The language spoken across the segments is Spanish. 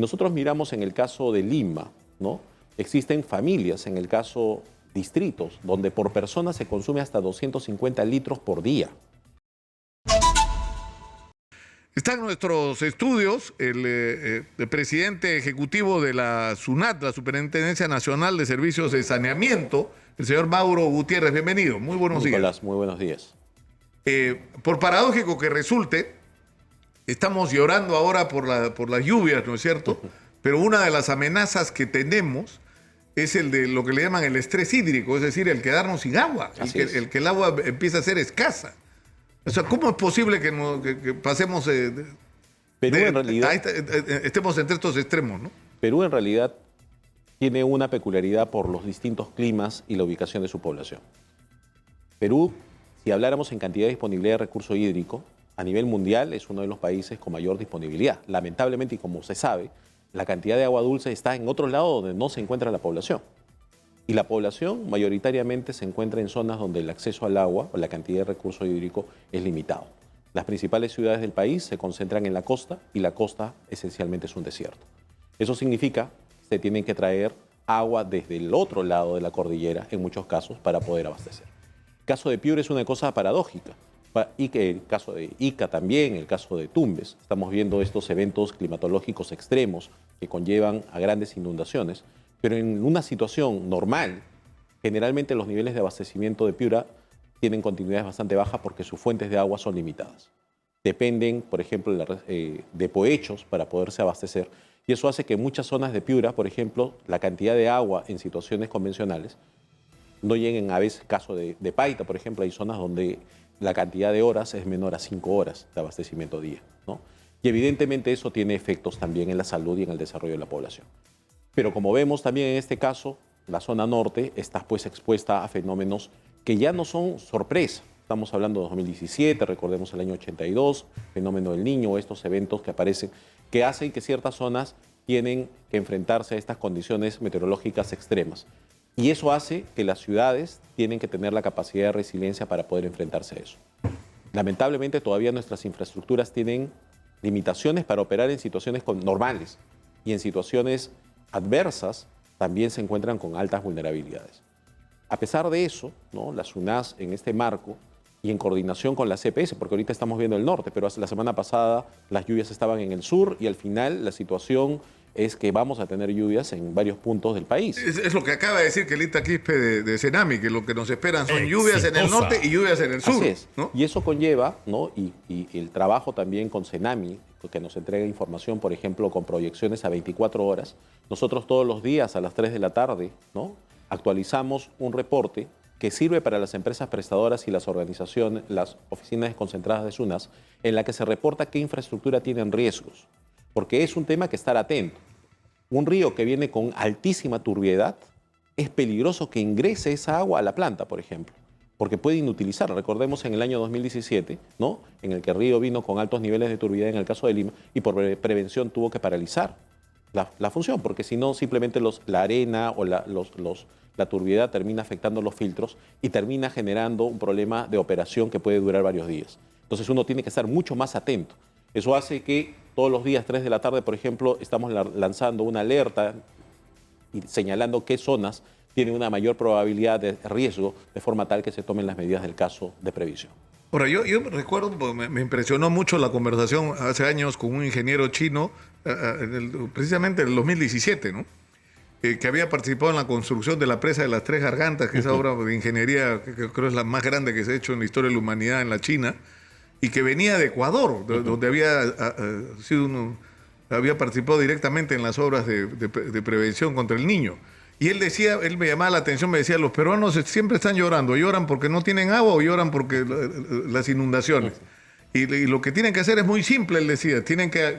nosotros miramos en el caso de Lima, ¿no? Existen familias, en el caso distritos, donde por persona se consume hasta 250 litros por día. Está en nuestros estudios el presidente ejecutivo de la SUNAT, la Superintendencia Nacional de Servicios de Saneamiento, el señor Mauro Gutiérrez. Bienvenido, muy buenos días. Nicolás, muy buenos días. Por paradójico que resulte, estamos llorando ahora por las lluvias, ¿no es cierto? Pero una de las amenazas que tenemos es el de lo que le llaman el estrés hídrico, es decir, el quedarnos sin agua, el que el agua empieza a ser escasa. O sea, ¿cómo es posible que pasemos estemos entre estos extremos, ¿no? Perú en realidad tiene una peculiaridad por los distintos climas y la ubicación de su población. Perú, si habláramos en cantidad de disponibilidad de recurso hídrico, a nivel mundial es uno de los países con mayor disponibilidad. Lamentablemente, y como se sabe, la cantidad de agua dulce está en otro lado donde no se encuentra la población. Y la población mayoritariamente se encuentra en zonas donde el acceso al agua o la cantidad de recurso hídrico es limitado. Las principales ciudades del país se concentran en la costa y la costa esencialmente es un desierto. Eso significa que se tienen que traer agua desde el otro lado de la cordillera en muchos casos para poder abastecer. El caso de Piura es una cosa paradójica. Y que el caso de Ica también, el caso de Tumbes. Estamos viendo estos eventos climatológicos extremos que conllevan a grandes inundaciones, pero en una situación normal, generalmente los niveles de abastecimiento de Piura tienen continuidades bastante bajas porque sus fuentes de agua son limitadas. Dependen, por ejemplo, de poechos para poderse abastecer, y eso hace que en muchas zonas de Piura, por ejemplo, la cantidad de agua en situaciones convencionales no lleguen a veces, caso de Paita, por ejemplo, hay zonas donde la cantidad de horas es menor a 5 horas de abastecimiento día, ¿no? Y evidentemente eso tiene efectos también en la salud y en el desarrollo de la población. Pero como vemos también en este caso, la zona norte está pues expuesta a fenómenos que ya no son sorpresa. Estamos hablando de 2017, recordemos el año 82, fenómeno del Niño, estos eventos que aparecen, que hacen que ciertas zonas tienen que enfrentarse a estas condiciones meteorológicas extremas. Y eso hace que las ciudades tienen que tener la capacidad de resiliencia para poder enfrentarse a eso. Lamentablemente todavía nuestras infraestructuras tienen limitaciones para operar en situaciones normales y en situaciones adversas también se encuentran con altas vulnerabilidades. A pesar de eso, ¿no? La SUNAS en este marco y en coordinación con la CPS, porque ahorita estamos viendo el norte, pero la semana pasada las lluvias estaban en el sur y al final la situación es que vamos a tener lluvias en varios puntos del país. Es lo que acaba de decir Kelita Quispe de Senami, que lo que nos esperan son lluvias en el norte y lluvias en el sur. Así es, ¿no? Y eso conlleva, ¿no? Y el trabajo también con Senami, que nos entrega información, por ejemplo, con proyecciones a 24 horas. Nosotros todos los días a las 3 de la tarde, ¿no? Actualizamos un reporte que sirve para las empresas prestadoras y las organizaciones, las oficinas desconcentradas de SUNAS, en la que se reporta qué infraestructura tienen riesgos. Porque es un tema que estar atento. Un río que viene con altísima turbiedad, es peligroso que ingrese esa agua a la planta, por ejemplo, porque puede inutilizarla. Recordemos en el año 2017, ¿no? En el que el río vino con altos niveles de turbiedad en el caso de Lima y por prevención tuvo que paralizar la función, porque si no simplemente la arena o la turbiedad termina afectando los filtros y termina generando un problema de operación que puede durar varios días. Entonces uno tiene que estar mucho más atento. Eso hace que todos los días, 3 de la tarde, por ejemplo, estamos lanzando una alerta y señalando qué zonas tienen una mayor probabilidad de riesgo, de forma tal que se tomen las medidas del caso de previsión. Ahora, yo recuerdo, me impresionó mucho la conversación hace años con un ingeniero chino, precisamente en el 2017, ¿no? Que había participado en la construcción de la presa de las Tres Gargantas, que es esa obra de ingeniería que creo es la más grande que se ha hecho en la historia de la humanidad en la China, y que venía de Ecuador, donde había participado directamente en las obras de prevención contra el niño. Y él decía, él me llamaba la atención, me decía, los peruanos siempre están llorando, lloran porque no tienen agua o lloran porque las inundaciones. Y lo que tienen que hacer es muy simple, él decía,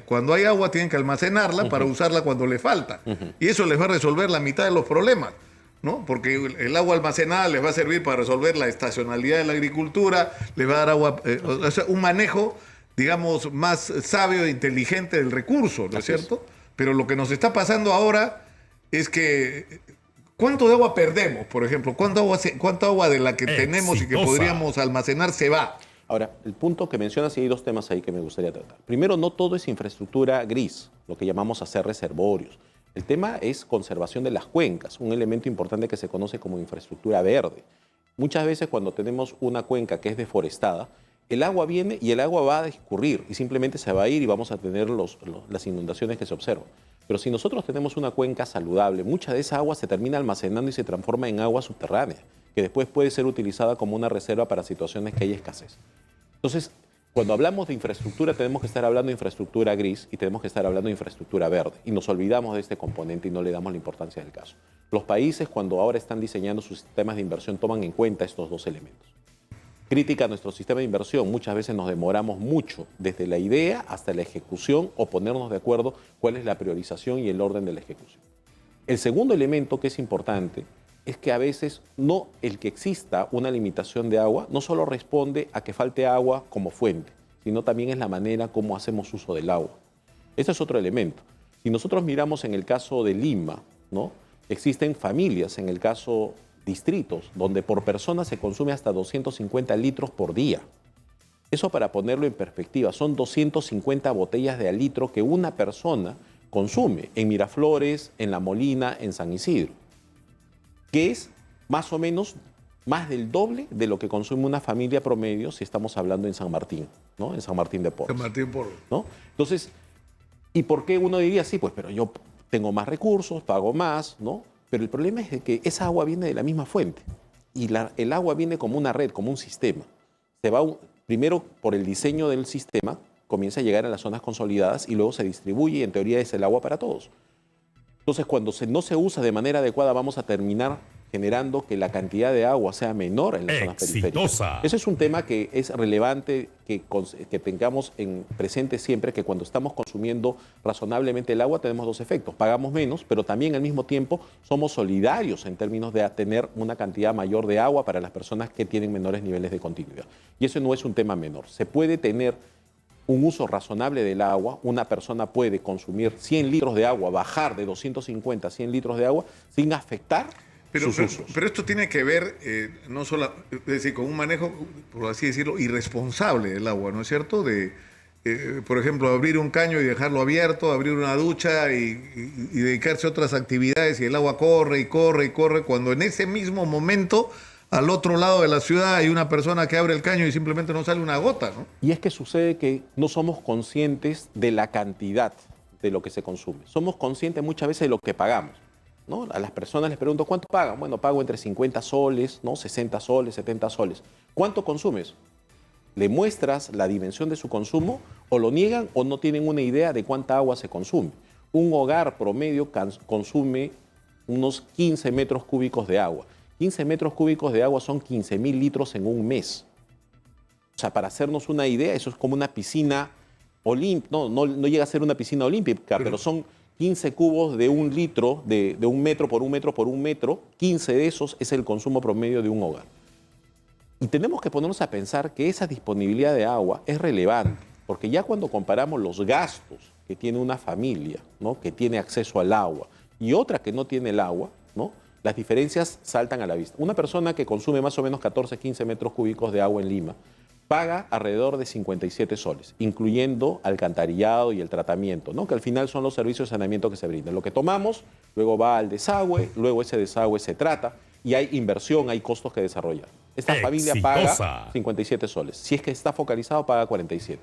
cuando hay agua tienen que almacenarla para usarla cuando le falta. Y eso les va a resolver la mitad de los problemas, ¿no? Porque el agua almacenada les va a servir para resolver la estacionalidad de la agricultura, les va a dar agua, o sea, un manejo, digamos, más sabio e inteligente del recurso, ¿no es cierto? Pero lo que nos está pasando ahora es que ¿cuánto de agua perdemos, por ejemplo? ¿Cuánta agua de la que tenemos y que podríamos almacenar se va? Ahora, el punto que mencionas, y hay dos temas ahí que me gustaría tratar. Primero, no todo es infraestructura gris, lo que llamamos hacer reservorios. El tema es conservación de las cuencas, un elemento importante que se conoce como infraestructura verde. Muchas veces cuando tenemos una cuenca que es deforestada, el agua viene y el agua va a discurrir y simplemente se va a ir y vamos a tener las inundaciones que se observan. Pero si nosotros tenemos una cuenca saludable, mucha de esa agua se termina almacenando y se transforma en agua subterránea, que después puede ser utilizada como una reserva para situaciones que hay escasez. Entonces, cuando hablamos de infraestructura, tenemos que estar hablando de infraestructura gris y tenemos que estar hablando de infraestructura verde. Y nos olvidamos de este componente y no le damos la importancia del caso. Los países, cuando ahora están diseñando sus sistemas de inversión, toman en cuenta estos dos elementos. Crítica a nuestro sistema de inversión, muchas veces nos demoramos mucho, desde la idea hasta la ejecución, o ponernos de acuerdo cuál es la priorización y el orden de la ejecución. El segundo elemento que es importante es que a veces no el que exista una limitación de agua no solo responde a que falte agua como fuente, sino también es la manera como hacemos uso del agua. Ese es otro elemento. Si nosotros miramos en el caso de Lima, ¿no? Existen familias, en el caso distritos, donde por persona se consume hasta 250 litros por día. Eso, para ponerlo en perspectiva, son 250 botellas de al litro que una persona consume en Miraflores, en La Molina, en San Isidro, que es más o menos más del doble de lo que consume una familia promedio si estamos hablando en San Martín, ¿no? En San Martín de Porres. San Martín Porres. ¿No? Entonces, ¿y por qué uno diría sí? Pues, pero yo tengo más recursos, pago más, ¿no? Pero el problema es de que esa agua viene de la misma fuente y el agua viene como una red, como un sistema. Se va primero por el diseño del sistema, comienza a llegar a las zonas consolidadas y luego se distribuye y en teoría es el agua para todos. Entonces, cuando no se usa de manera adecuada, vamos a terminar generando que la cantidad de agua sea menor en las zonas periféricas. Ese es un tema que es relevante que tengamos en presente siempre, que cuando estamos consumiendo razonablemente el agua tenemos dos efectos. Pagamos menos, pero también al mismo tiempo somos solidarios en términos de tener una cantidad mayor de agua para las personas que tienen menores niveles de continuidad. Y eso no es un tema menor. Se puede tener un uso razonable del agua. Una persona puede consumir 100 litros de agua, bajar de 250 a 100 litros de agua sin afectar sus usos. Pero esto tiene que ver no solo, es decir, con un manejo, por así decirlo, irresponsable del agua, ¿no es cierto? Por ejemplo, abrir un caño y dejarlo abierto, abrir una ducha y dedicarse a otras actividades y el agua corre y corre y corre, cuando en ese mismo momento, al otro lado de la ciudad, hay una persona que abre el caño y simplemente no sale una gota, ¿no? Y es que sucede que no somos conscientes de la cantidad de lo que se consume. Somos conscientes muchas veces de lo que pagamos, ¿no? A las personas les pregunto, ¿cuánto pagan? Bueno, pago entre 50 soles, ¿no? 60 soles, 70 soles. ¿Cuánto consumes? ¿Le muestras la dimensión de su consumo o lo niegan o no tienen una idea de cuánta agua se consume? Un hogar promedio consume unos 15 metros cúbicos de agua. 15 metros cúbicos de agua son 15.000 litros en un mes. O sea, para hacernos una idea, eso es como una piscina olímpica. No llega a ser una piscina olímpica, pero son 15 cubos de un litro, de un metro por un metro por un metro. 15 de esos es el consumo promedio de un hogar. Y tenemos que ponernos a pensar que esa disponibilidad de agua es relevante, porque ya cuando comparamos los gastos que tiene una familia, ¿no? Que tiene acceso al agua, y otra que no tiene el agua, ¿no? Las diferencias saltan a la vista. Una persona que consume más o menos 14, 15 metros cúbicos de agua en Lima paga alrededor de 57 soles, incluyendo alcantarillado y el tratamiento, ¿no? Que al final son los servicios de saneamiento que se brindan. Lo que tomamos, luego va al desagüe, luego ese desagüe se trata y hay inversión, hay costos que desarrollar. Esta familia paga 57 soles. Si es que está focalizado, paga 47.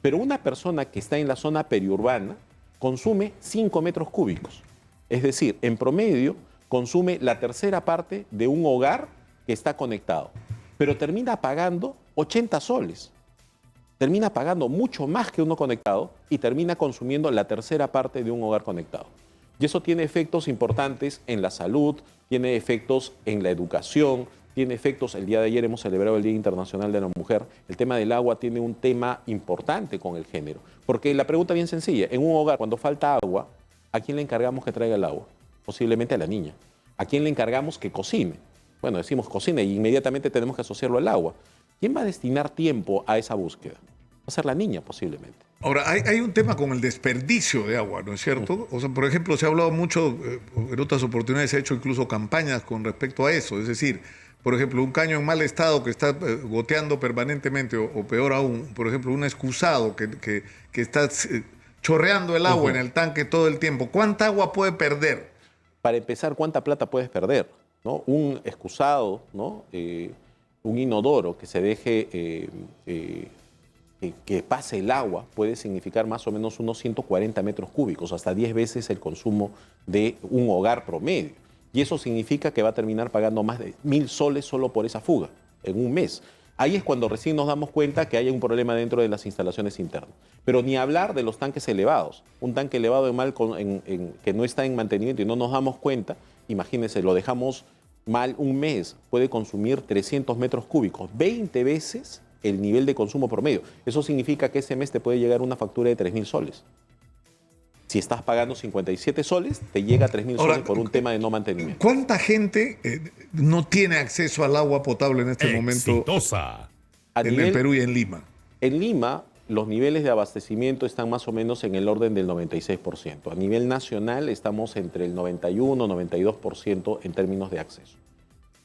Pero una persona que está en la zona periurbana consume 5 metros cúbicos. Es decir, en promedio consume la tercera parte de un hogar que está conectado, pero termina pagando 80 soles. Termina pagando mucho más que uno conectado y termina consumiendo la tercera parte de un hogar conectado. Y eso tiene efectos importantes en la salud, tiene efectos en la educación, tiene efectos, el día de ayer hemos celebrado el Día Internacional de la Mujer, el tema del agua tiene un tema importante con el género. Porque la pregunta es bien sencilla, en un hogar cuando falta agua, ¿a quién le encargamos que traiga el agua? Posiblemente a la niña. ¿A quién le encargamos que cocine? Bueno, decimos cocina y inmediatamente tenemos que asociarlo al agua. ¿Quién va a destinar tiempo a esa búsqueda? Va a ser la niña, posiblemente. Ahora, hay un tema con el desperdicio de agua, ¿no es cierto? O sea, por ejemplo, se ha hablado mucho, en otras oportunidades se ha hecho incluso campañas con respecto a eso. Es decir, por ejemplo, un caño en mal estado que está goteando permanentemente, o peor aún, por ejemplo, un excusado que está chorreando el agua en el tanque todo el tiempo, ¿cuánta agua puede perder? Para empezar, ¿cuánta plata puedes perder? ¿No? Un excusado, ¿no? Un inodoro que se deje que pase el agua puede significar más o menos unos 140 metros cúbicos, hasta 10 veces el consumo de un hogar promedio. Y eso significa que va a terminar pagando más de 1.000 soles solo por esa fuga en un mes. Ahí es cuando recién nos damos cuenta que hay un problema dentro de las instalaciones internas. Pero ni hablar de los tanques elevados. Un tanque elevado que no está en mantenimiento y no nos damos cuenta, imagínense, lo dejamos mal un mes, puede consumir 300 metros cúbicos, 20 veces el nivel de consumo promedio. Eso significa que ese mes te puede llegar una factura de 3.000 soles. Si estás pagando 57 soles, te llega a 3.000 soles por un tema de no mantenimiento. ¿Cuánta gente no tiene acceso al agua potable en este momento en el Perú y en Lima? En Lima, los niveles de abastecimiento están más o menos en el orden del 96%. A nivel nacional estamos entre el 91-92% en términos de acceso.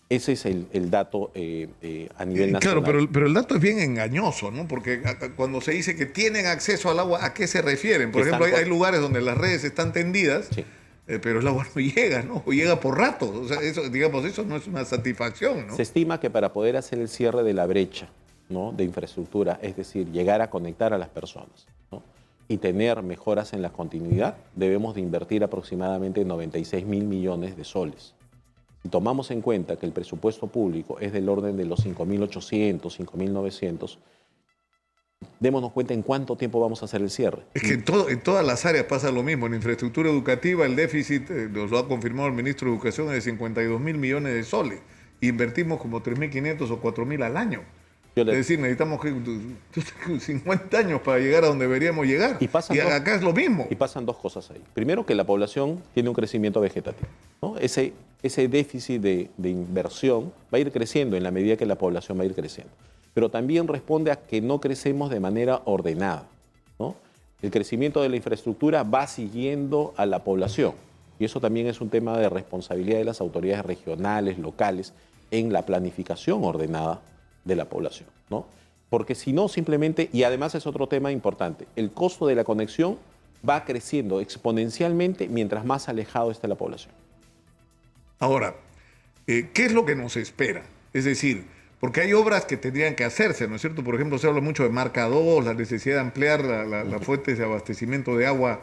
Ese es el dato a nivel nacional. Claro, pero el dato es bien engañoso, ¿no? Porque cuando se dice que tienen acceso al agua, ¿a qué se refieren? Por ejemplo, hay lugares donde las redes están tendidas, sí, pero el agua no llega, ¿no? O llega por ratos. O sea, eso no es una satisfacción, ¿no? Se estima que para poder hacer el cierre de la brecha, ¿no?, de infraestructura, es decir, llegar a conectar a las personas, ¿no?, y tener mejoras en la continuidad, debemos de invertir aproximadamente 96.000 millones de soles. Si tomamos en cuenta que el presupuesto público es del orden de los 5.800, 5.900, démonos cuenta en cuánto tiempo vamos a hacer el cierre. Es que en todas las áreas pasa lo mismo. En infraestructura educativa el déficit, nos lo ha confirmado el ministro de Educación, es de 52.000 millones de soles. Invertimos como 3.500 o 4.000 al año. Es decir, necesitamos 50 años para llegar a donde deberíamos llegar. Y acá es lo mismo. Y pasan dos cosas ahí. Primero, que la población tiene un crecimiento vegetativo, ¿no? Ese déficit de inversión va a ir creciendo en la medida que la población va a ir creciendo. Pero también responde a que no crecemos de manera ordenada, ¿no? El crecimiento de la infraestructura va siguiendo a la población. Y eso también es un tema de responsabilidad de las autoridades regionales, locales, en la planificación ordenada de la población, ¿no? Porque si no, simplemente, y además es otro tema importante, el costo de la conexión va creciendo exponencialmente mientras más alejado esté la población. Ahora, ¿qué es lo que nos espera? Es decir, porque hay obras que tendrían que hacerse, ¿no es cierto? Por ejemplo, se habla mucho de Marca 2, la necesidad de ampliar las fuentes de abastecimiento de agua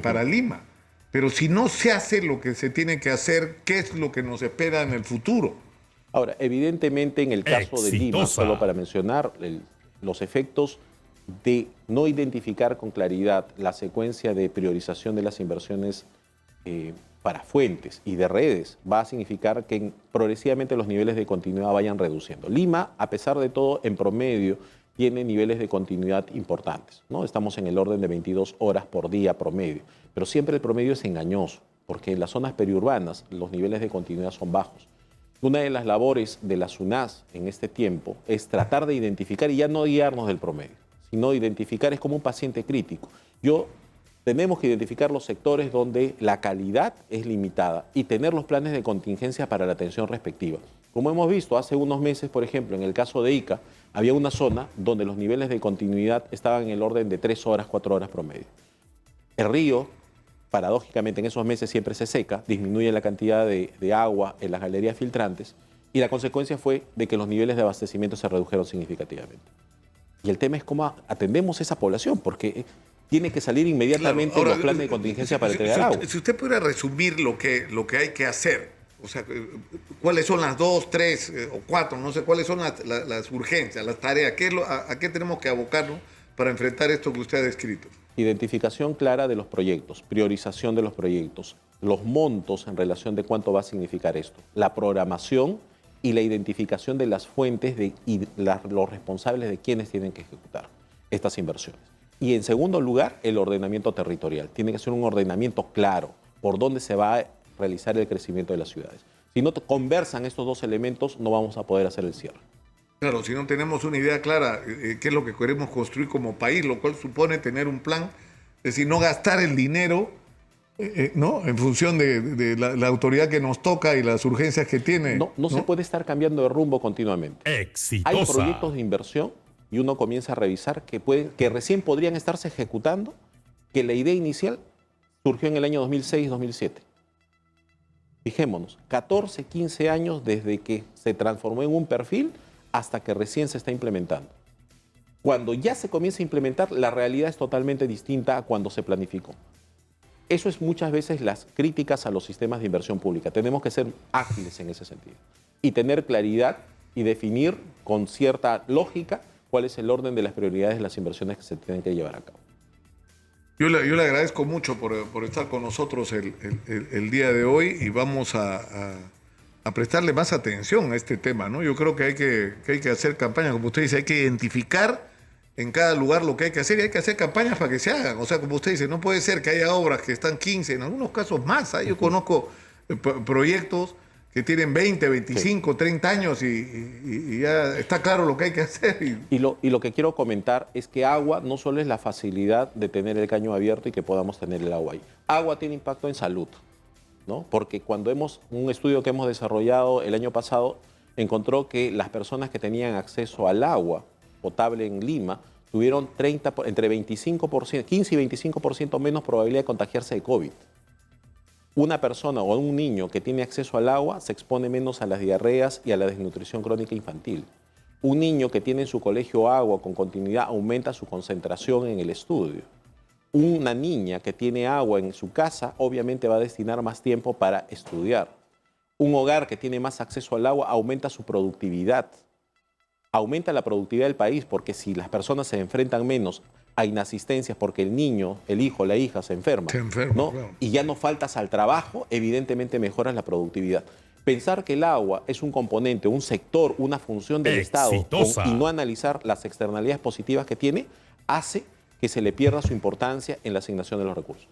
para Lima. Pero si no se hace lo que se tiene que hacer, ¿qué es lo que nos espera en el futuro? Ahora, evidentemente en el caso de Lima, solo para mencionar los efectos de no identificar con claridad la secuencia de priorización de las inversiones para fuentes y de redes, va a significar que progresivamente los niveles de continuidad vayan reduciendo. Lima, a pesar de todo, en promedio, tiene niveles de continuidad importantes, ¿no? Estamos en el orden de 22 horas por día promedio, pero siempre el promedio es engañoso, porque en las zonas periurbanas los niveles de continuidad son bajos. Una de las labores de la SUNAS en este tiempo es tratar de identificar, y ya no guiarnos del promedio, sino identificar, es como un paciente crítico. Tenemos que identificar los sectores donde la calidad es limitada y tener los planes de contingencia para la atención respectiva. Como hemos visto hace unos meses, por ejemplo, en el caso de Ica, había una zona donde los niveles de continuidad estaban en el orden de 3 horas, 4 horas promedio. El río, paradójicamente, en esos meses siempre se seca, disminuye la cantidad de agua en las galerías filtrantes y la consecuencia fue de que los niveles de abastecimiento se redujeron significativamente. Y el tema es cómo atendemos a esa población, porque tiene que salir inmediatamente los planes de contingencia para entregar agua. Si usted pudiera resumir lo que hay que hacer, o sea, cuáles son las 2, 3 o 4, no sé, cuáles son las urgencias, las tareas, a qué tenemos que abocarnos para enfrentar esto que usted ha descrito. Identificación clara de los proyectos, priorización de los proyectos, los montos en relación de cuánto va a significar esto, la programación y la identificación de las fuentes y los responsables de quienes tienen que ejecutar estas inversiones. Y en segundo lugar, el ordenamiento territorial. Tiene que ser un ordenamiento claro por dónde se va a realizar el crecimiento de las ciudades. Si no conversan estos dos elementos, no vamos a poder hacer el cierre. Claro, si no tenemos una idea clara qué es lo que queremos construir como país, lo cual supone tener un plan, es decir, no gastar el dinero ¿no? En función de la autoridad que nos toca y las urgencias que tiene. No se puede estar cambiando de rumbo continuamente. Exitosa. Hay proyectos de inversión y uno comienza a revisar que recién podrían estarse ejecutando, que la idea inicial surgió en el año 2006-2007. Fijémonos, 14, 15 años desde que se transformó en un perfil hasta que recién se está implementando. Cuando ya se comienza a implementar, la realidad es totalmente distinta a cuando se planificó. Eso es muchas veces las críticas a los sistemas de inversión pública. Tenemos que ser ágiles en ese sentido y tener claridad y definir con cierta lógica cuál es el orden de las prioridades de las inversiones que se tienen que llevar a cabo. Yo le agradezco mucho por estar con nosotros el día de hoy y vamos a prestarle más atención a este tema, ¿no? Yo creo que hay que hacer campañas, como usted dice, hay que identificar en cada lugar lo que hay que hacer y hay que hacer campañas para que se hagan. O sea, como usted dice, no puede ser que haya obras que están 15, en algunos casos más. Yo conozco proyectos que tienen 20, 25, 30 años y ya está claro lo que hay que hacer. Y lo que quiero comentar es que agua no solo es la facilidad de tener el caño abierto y que podamos tener el agua ahí. Agua tiene impacto en salud, ¿no? Porque un estudio que hemos desarrollado el año pasado encontró que las personas que tenían acceso al agua potable en Lima tuvieron entre 15 y 25% menos probabilidad de contagiarse de COVID. Una persona o un niño que tiene acceso al agua se expone menos a las diarreas y a la desnutrición crónica infantil. Un niño que tiene en su colegio agua con continuidad aumenta su concentración en el estudio. Una niña que tiene agua en su casa obviamente va a destinar más tiempo para estudiar. Un hogar que tiene más acceso al agua aumenta su productividad. Aumenta la productividad del país porque si las personas se enfrentan menos a inasistencias porque el niño, el hijo, la hija se enferma, ¿no? Claro. Y ya no faltas al trabajo, evidentemente mejoras la productividad. Pensar que el agua es un componente, un sector, una función del Exitosa. Estado y no analizar las externalidades positivas que tiene, hace que se le pierda su importancia en la asignación de los recursos.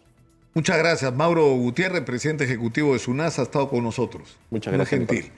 Muchas gracias. Mauro Gutiérrez, presidente ejecutivo de SUNASA, ha estado con nosotros. Muchas gracias, Muy gentil.